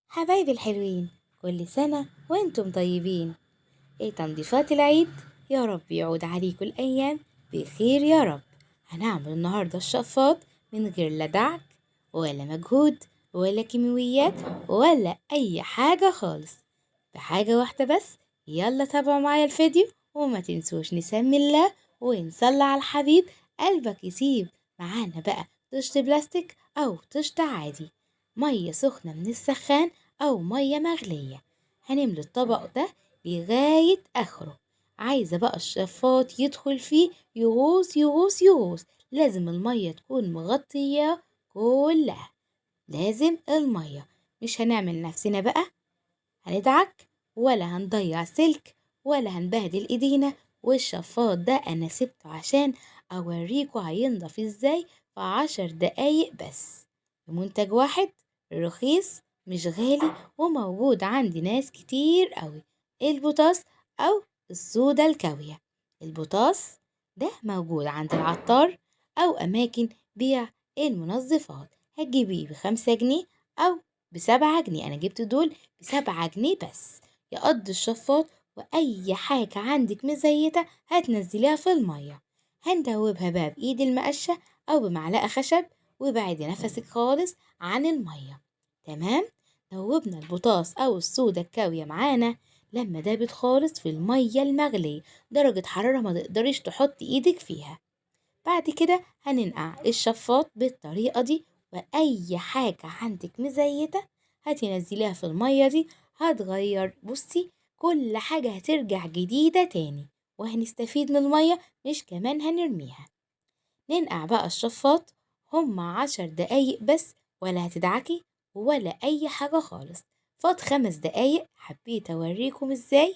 حبايبي الحلوين، كل سنة وانتم طيبين. ايه تنظيفات العيد؟ يا رب يعود عليكم الأيام بخير يا رب. هنعمل النهاردة الشفاط من غير لا دعك ولا مجهود ولا كيماويات ولا أي حاجة خالص، بحاجة واحدة بس. يلا تابعوا معايا الفيديو وما تنسوش نسمي الله ونصلي على الحبيب. قلبك يسيب. معانا بقى طشت بلاستيك أو طشت عادي، مية سخنة من السخان أو مية مغلية. هنملي الطبق ده لغاية آخره. عايزة بقى الشفاط يدخل فيه يغوص يغوص يغوص. لازم المية تكون مغطية كلها، لازم المية. مش هنعمل نفسنا بقى هندعك ولا هنضيع سلك ولا هنبهدل ايدينا. والشفاط ده انا سبته عشان اوريكوا هينضف ازاي في 10 دقايق بس، بمنتج واحد رخيص مش غالي وموجود عند ناس كتير قوي. البوتاص او الصودا الكاوية. البوتاص ده موجود عند العطار او اماكن بيع المنظفات. هتجيبيه ب5 جنيه او ب7 جنيه. انا جبت دول ب7 جنيه بس. يقضي الشفاط. واي حاجة عندك مزيتة هتنزليها في المية. هندوبها بقى بايد المقشة او بمعلقة خشب وبعدي نفسك خالص عن المية. تمام. دوبنا البوتاص او الصودا الكاوية معانا. لما دابت خالص في المية المغلية درجة حرارة ما تقدريش تحط ايدك فيها. بعد كده هننقع الشفاط بالطريقة دي. وأي حاجة عندك مزيتة هتنزليها في المية دي. هتغير بصي كل حاجة هترجع جديدة تاني، وهنستفيد من المية مش كمان هنرميها. ننقع بقى الشفاط هما 10 دقايق بس، ولا هتدعكي ولا أي حاجة خالص. فات 5 دقايق حبيت أوريكم ازاي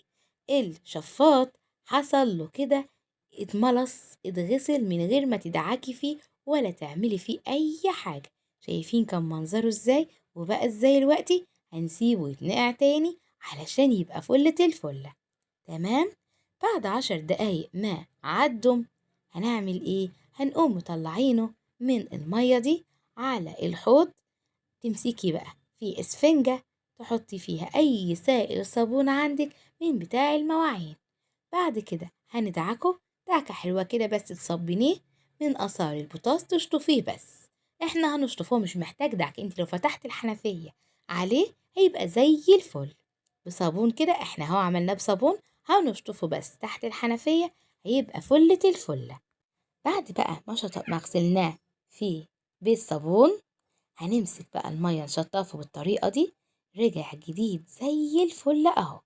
الشفاط حصل له كده، اتملص اتغسل من غير ما تدعكي فيه ولا تعملي فيه أي حاجة. شايفين كان منظره ازاي وبقى ازاي دلوقتي؟ هنسيبه يتنقع تاني علشان يبقى فلة الفلة. تمام. بعد 10 دقايق ما عدوا هنعمل ايه؟ هنقوم مطلعينه من المية دي على الحوض. تمسكي بقى في اسفنجة تحطي فيها اي سائل صابون عندك من بتاع المواعين. بعد كده هندعكه دعكة حلوة كده بس تصبنيه من آثار البوتاص تشطفيه بس. احنا هنشطفه مش محتاج دعك. انت لو فتحت الحنفية عليه هيبقى زي الفل. بصابون كده احنا هو عملناه بصابون، هنشطفه بس تحت الحنفية هيبقى فلة الفلة. بعد بقى ما غسلناه في بالصابون هنمسك بقى المية نشطفه بالطريقة دي. رجع جديد زي الفل اهو.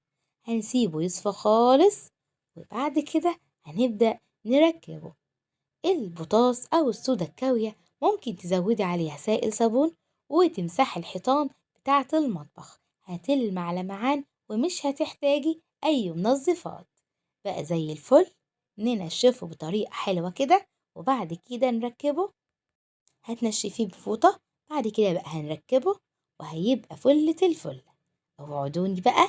هنسيبه يصفى خالص وبعد كده هنبدأ نركبه. البوتاص أو الصودا الكاوية ممكن تزودي عليها سائل صابون وتمسحي الحيطان بتاعة المطبخ. هتلمع لمعان ومش هتحتاجي أي منظفات. بقى زي الفل. ننشفه بطريقة حلوة كده وبعد كده نركبه. هتنشفيه بفوطة. بعد كده بقى هنركبه وهيبقى فلة الفل. اوعدوني بقى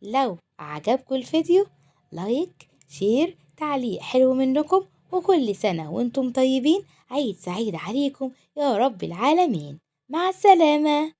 لو عجبكم الفيديو لايك شير تعليق حلو منكم. وكل سنة وانتم طيبين. عيد سعيد عليكم يا رب العالمين. مع السلامة.